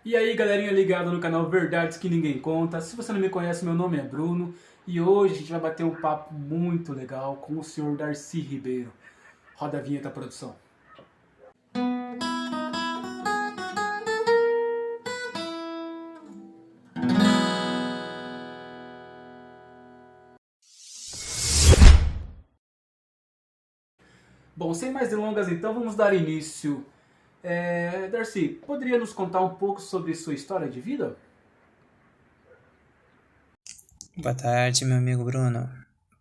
E aí, galerinha ligada no canal Verdades que Ninguém Conta. Se você não me conhece, meu nome é Bruno e hoje a gente vai bater um papo muito legal com o senhor Darcy Ribeiro. Roda a vinheta, produção. Bom, sem mais delongas então, vamos dar início. Darcy, poderia nos contar um pouco sobre sua história de vida? Boa tarde, meu amigo Bruno.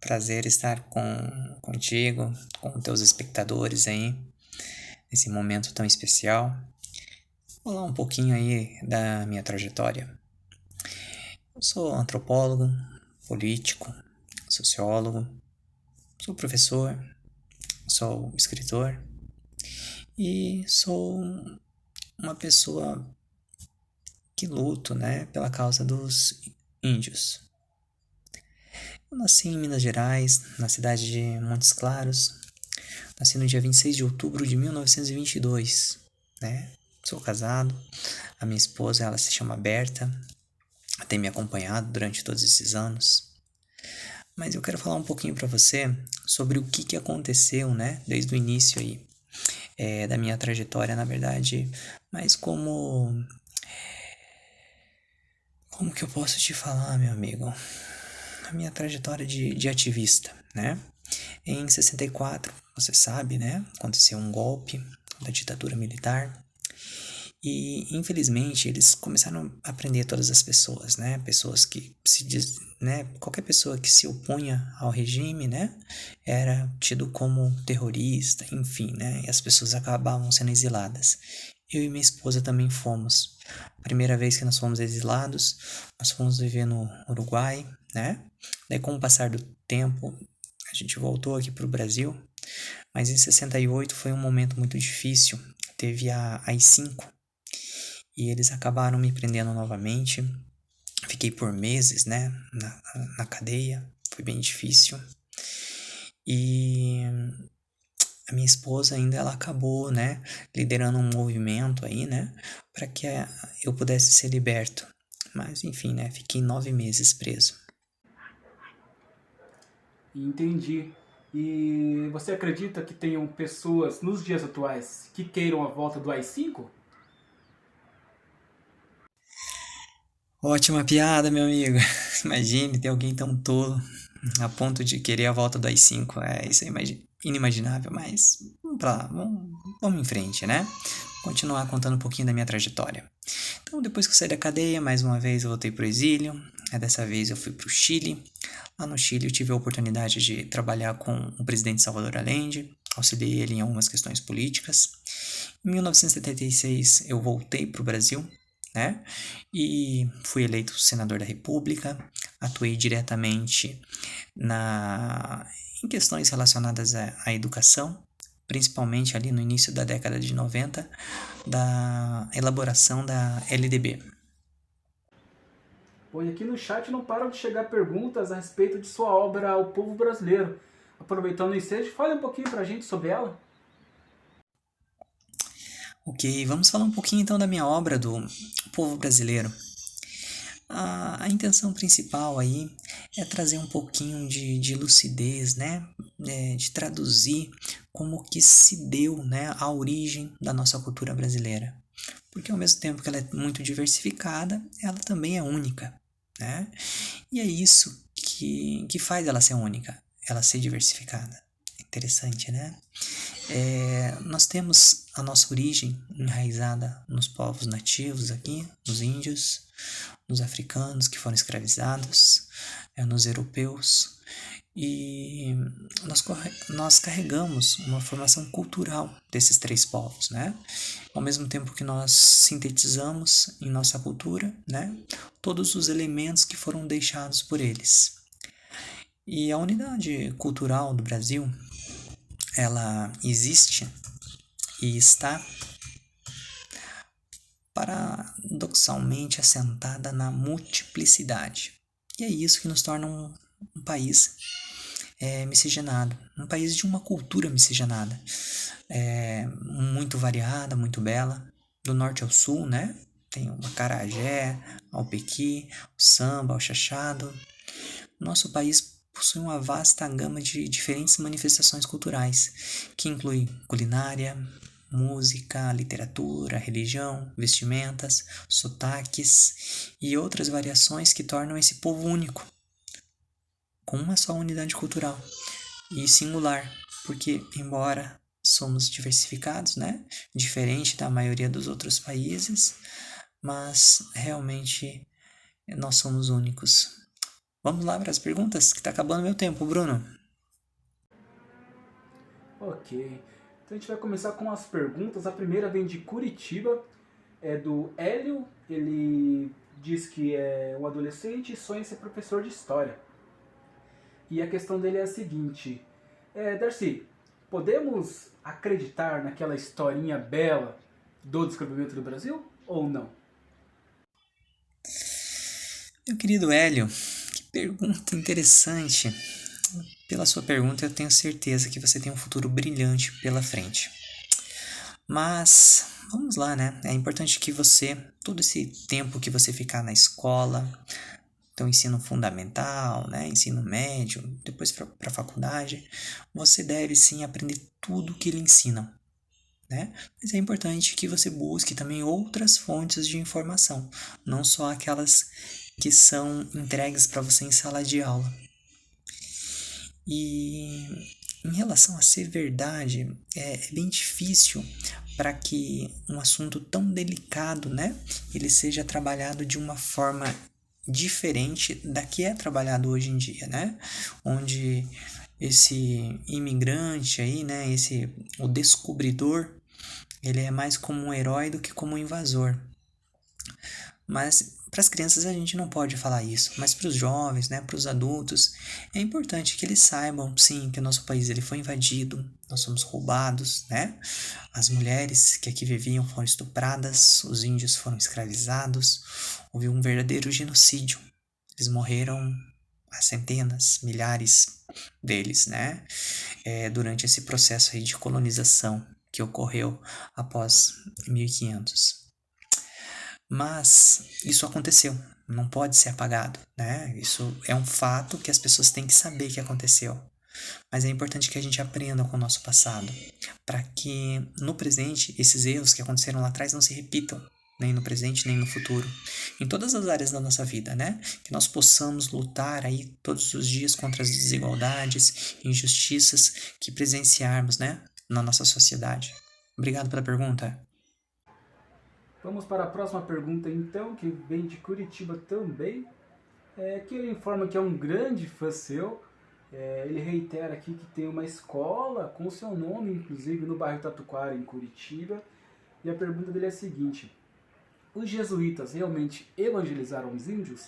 Prazer estar contigo, com teus espectadores aí, nesse momento tão especial. Vou falar um pouquinho aí da minha trajetória. Eu sou antropólogo, político, sociólogo, sou professor, sou escritor e sou uma pessoa que luto, né, pela causa dos índios. Eu nasci em Minas Gerais, na cidade de Montes Claros. Nasci no dia 26 de outubro de 1922, né? Sou casado, a minha esposa, ela se chama Berta, tem me acompanhado durante todos esses anos. Mas eu quero falar um pouquinho para você sobre o que aconteceu, né? Desde o início aí, da minha trajetória, na verdade, mas como que eu posso te falar, meu amigo? A minha trajetória de ativista, né? Em 64, você sabe, né? Aconteceu um golpe da ditadura militar. E infelizmente eles começaram a prender todas as pessoas, né? Pessoas que se diz, né? Qualquer pessoa que se opunha ao regime, né? Era tido como terrorista, enfim, né? E as pessoas acabavam sendo exiladas. Eu e minha esposa também fomos. Primeira vez que nós fomos exilados, nós fomos viver no Uruguai, né? Daí com o passar do tempo, a gente voltou aqui para o Brasil, mas em 68 foi um momento muito difícil. Teve a AI-5, e eles acabaram me prendendo novamente. Fiquei por meses, né, na cadeia, foi bem difícil. E a minha esposa ainda ela acabou, né, liderando um movimento aí, né, para que eu pudesse ser liberto. Mas enfim, né, fiquei 9 meses preso. Entendi. E você acredita que tenham pessoas nos dias atuais que queiram a volta do AI-5? Ótima piada, meu amigo. Imagine ter alguém tão tolo a ponto de querer a volta do AI-5. Isso é inimaginável, mas vamos pra lá, vamos em frente, né? Continuar contando um pouquinho da minha trajetória. Então, depois que eu saí da cadeia, mais uma vez eu voltei pro exílio. Dessa vez eu fui pro Chile. Lá no Chile eu tive a oportunidade de trabalhar com o presidente Salvador Allende, auxiliei ele em algumas questões políticas. Em 1976 eu voltei pro Brasil, né? E fui eleito senador da República, atuei diretamente em questões relacionadas à educação, principalmente ali no início da década de 90, da elaboração da LDB. Pois aqui no chat não param de chegar perguntas a respeito de sua obra O Povo Brasileiro. Aproveitando o ensejo, fale um pouquinho pra gente sobre ela. Ok, vamos falar um pouquinho então da minha obra do Povo Brasileiro. A intenção principal aí é trazer um pouquinho de lucidez, né? De traduzir como que se deu, né, a origem da nossa cultura brasileira. Porque ao mesmo tempo que ela é muito diversificada, ela também é única, né? E é isso que faz ela ser única, ela ser diversificada. Interessante, né? Nós temos a nossa origem enraizada nos povos nativos aqui, nos índios, nos africanos que foram escravizados, nos europeus, e nós carregamos uma formação cultural desses três povos, né? Ao mesmo tempo que nós sintetizamos em nossa cultura, né, todos os elementos que foram deixados por eles. E a unidade cultural do Brasil, ela existe e está paradoxalmente assentada na multiplicidade. E é isso que nos torna um país miscigenado, um país de uma cultura miscigenada, muito variada, muito bela, do norte ao sul, né? Tem o acarajé, o pequi, o samba, o chachado. Nosso país possui uma vasta gama de diferentes manifestações culturais, que inclui culinária, música, literatura, religião, vestimentas, sotaques e outras variações que tornam esse povo único, com uma só unidade cultural e singular, porque embora somos diversificados, né, diferente da maioria dos outros países, mas realmente nós somos únicos. Vamos lá para as perguntas, que tá acabando meu tempo, Bruno. Ok, então a gente vai começar com as perguntas. A primeira vem de Curitiba, é do Hélio. Ele diz que é um adolescente e sonha em ser professor de história. E a questão dele é a seguinte: Darcy, podemos acreditar naquela historinha bela do descobrimento do Brasil ou não? Meu querido Hélio, que pergunta interessante. Pela sua pergunta, eu tenho certeza que você tem um futuro brilhante pela frente. Mas, vamos lá, né? É importante que você, todo esse tempo que você ficar na escola, então ensino fundamental, né, ensino médio, depois para a faculdade, você deve sim aprender tudo que ele ensina, né? Mas é importante que você busque também outras fontes de informação, não só aquelas que são entregues para você em sala de aula. E em relação a ser verdade, é bem difícil para que um assunto tão delicado, né, ele seja trabalhado de uma forma diferente da que é trabalhado hoje em dia, né? Onde esse imigrante aí, né, o descobridor, ele é mais como um herói do que como um invasor. Mas para as crianças a gente não pode falar isso, mas para os jovens, né, para os adultos, é importante que eles saibam, sim, que o nosso país ele foi invadido, nós somos roubados, né? As mulheres que aqui viviam foram estupradas, os índios foram escravizados, houve um verdadeiro genocídio. Eles morreram a centenas, milhares deles, né? Durante esse processo aí de colonização que ocorreu após 1500. Mas isso aconteceu, não pode ser apagado, né? Isso é um fato que as pessoas têm que saber que aconteceu. Mas é importante que a gente aprenda com o nosso passado, para que no presente esses erros que aconteceram lá atrás não se repitam, nem no presente, nem no futuro, em todas as áreas da nossa vida, né? Que nós possamos lutar aí todos os dias contra as desigualdades, injustiças que presenciarmos, né, na nossa sociedade. Obrigado pela pergunta. Vamos para a próxima pergunta então, que vem de Curitiba também. Que ele informa que é um grande fã seu. Ele reitera aqui que tem uma escola com o seu nome, inclusive, no bairro Tatuquara, em Curitiba. E a pergunta dele é a seguinte: os jesuítas realmente evangelizaram os índios?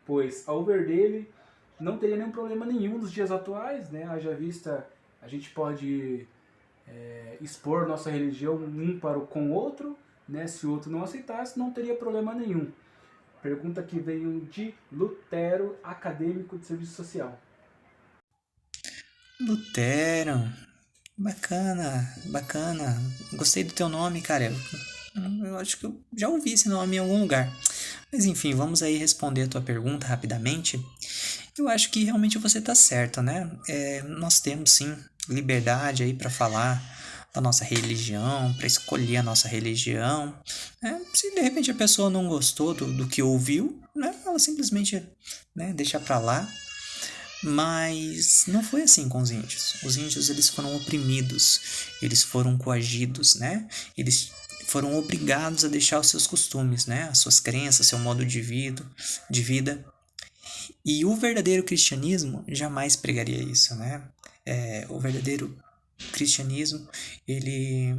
Pois, ao ver dele, não teria nenhum problema nenhum nos dias atuais, né? Haja vista, a gente pode expor nossa religião um para com o outro, né? Se o outro não aceitasse, não teria problema nenhum. Pergunta que veio de Lutero, acadêmico de serviço social. Lutero, bacana, bacana. Gostei do teu nome, cara. Eu acho que eu já ouvi esse nome em algum lugar. Mas enfim, vamos aí responder a tua pergunta rapidamente. Eu acho que realmente você tá certo, né? Nós temos sim liberdade aí para falar da nossa religião, para escolher a nossa religião. Se de repente a pessoa não gostou do que ouviu, né? Ela simplesmente, né, deixa pra lá. Mas não foi assim com os índios. Os índios eles foram oprimidos, eles foram coagidos, né? Eles foram obrigados a deixar os seus costumes, né? As suas crenças, seu modo de vida. E o verdadeiro cristianismo jamais pregaria isso, né? O verdadeiro cristianismo, ele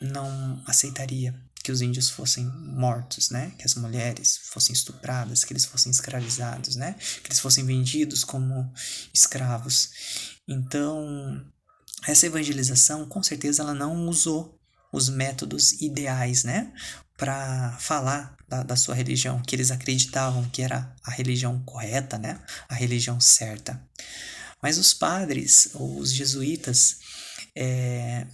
não aceitaria que os índios fossem mortos, né? Que as mulheres fossem estupradas, que eles fossem escravizados, né? Que eles fossem vendidos como escravos. Então, essa evangelização, com certeza, ela não usou os métodos ideais, né? Para falar da sua religião, que eles acreditavam que era a religião correta, né? A religião certa. Mas os padres, os jesuítas,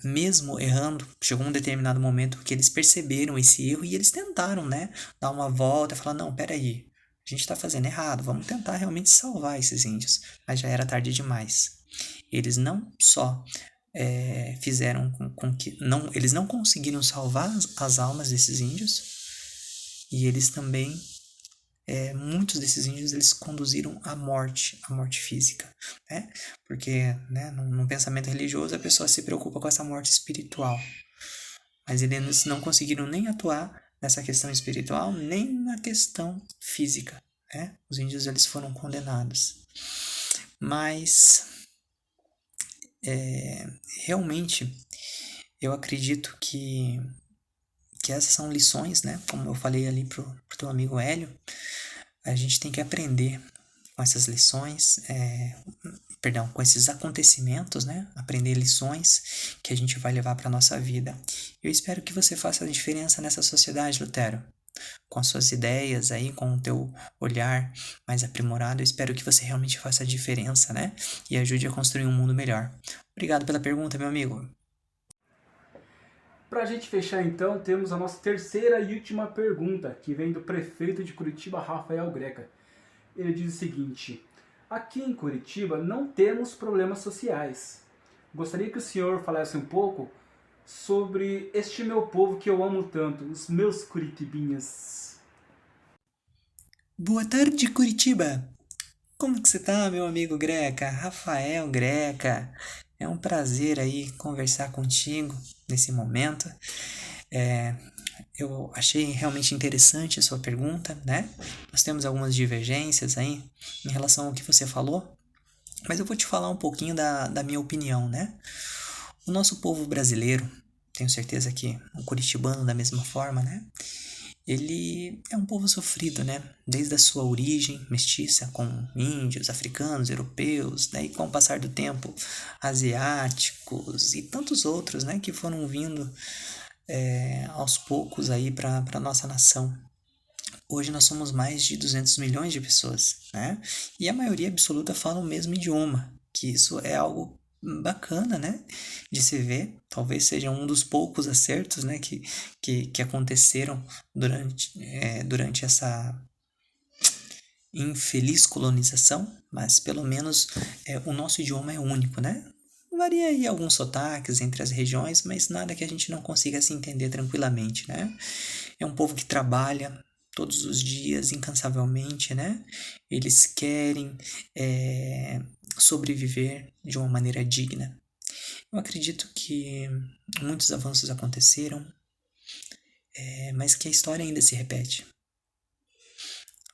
mesmo errando, chegou um determinado momento que eles perceberam esse erro e eles tentaram, né, dar uma volta e falar, não, peraí, a gente está fazendo errado, vamos tentar realmente salvar esses índios. Mas já era tarde demais. Eles não só fizeram com que... Não, eles não conseguiram salvar as almas desses índios e eles também... muitos desses índios eles conduziram à morte física, né? Porque, né, num pensamento religioso a pessoa se preocupa com essa morte espiritual, mas eles não conseguiram nem atuar nessa questão espiritual nem na questão física, né? Os índios eles foram condenados, mas realmente eu acredito que essas são lições, né? Como eu falei ali pro teu amigo Hélio, a gente tem que aprender com essas lições, com esses acontecimentos, né? Aprender lições que a gente vai levar para nossa vida. Eu espero que você faça a diferença nessa sociedade, Lutero. Com as suas ideias aí, com o teu olhar mais aprimorado, eu espero que você realmente faça a diferença, né? E ajude a construir um mundo melhor. Obrigado pela pergunta, meu amigo. Para a gente fechar então, temos a nossa terceira e última pergunta, que vem do prefeito de Curitiba, Rafael Greca. Ele diz o seguinte: aqui em Curitiba não temos problemas sociais. Gostaria que o senhor falasse um pouco sobre este meu povo que eu amo tanto, os meus curitibinhas. Boa tarde, Curitiba! Como que você tá, meu amigo Greca? Rafael Greca. É um prazer aí conversar contigo nesse momento. Eu achei realmente interessante a sua pergunta, né? Nós temos algumas divergências aí em relação ao que você falou, mas eu vou te falar um pouquinho da minha opinião, né? O nosso povo brasileiro, tenho certeza que o curitibano da mesma forma, né? Ele é um povo sofrido, né? Desde a sua origem mestiça com índios, africanos, europeus, né? E com o passar do tempo, asiáticos e tantos outros, né? Que foram vindo aos poucos aí para a nossa nação. Hoje nós somos mais de 200 milhões de pessoas, né? E a maioria absoluta fala o mesmo idioma, que isso é algo bacana, né, de se ver. Talvez seja um dos poucos acertos, né, que aconteceram durante essa infeliz colonização, mas pelo menos o nosso idioma é único, né? Varia aí alguns sotaques entre as regiões, mas nada que a gente não consiga se entender tranquilamente, né? É um povo que trabalha todos os dias, incansavelmente, né? Eles querem sobreviver de uma maneira digna. Eu acredito que muitos avanços aconteceram, mas que a história ainda se repete.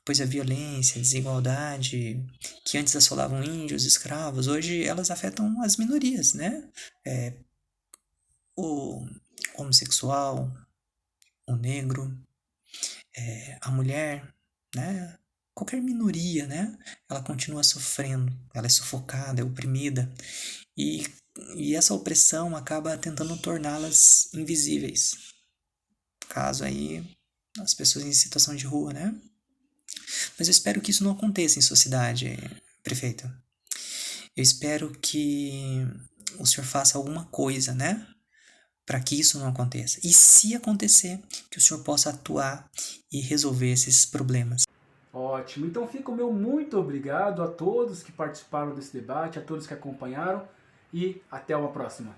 Pois a violência, a desigualdade, que antes assolavam índios, escravos, hoje elas afetam as minorias, né? O homossexual, o negro, a mulher, né? Qualquer minoria, né? Ela continua sofrendo, ela é sufocada, é oprimida. E essa opressão acaba tentando torná-las invisíveis. Caso aí, as pessoas em situação de rua, né? Mas eu espero que isso não aconteça em sua cidade, prefeito. Eu espero que o senhor faça alguma coisa, né? Para que isso não aconteça. E se acontecer, que o senhor possa atuar e resolver esses problemas. Ótimo, então fica o meu muito obrigado a todos que participaram desse debate, a todos que acompanharam e até uma próxima.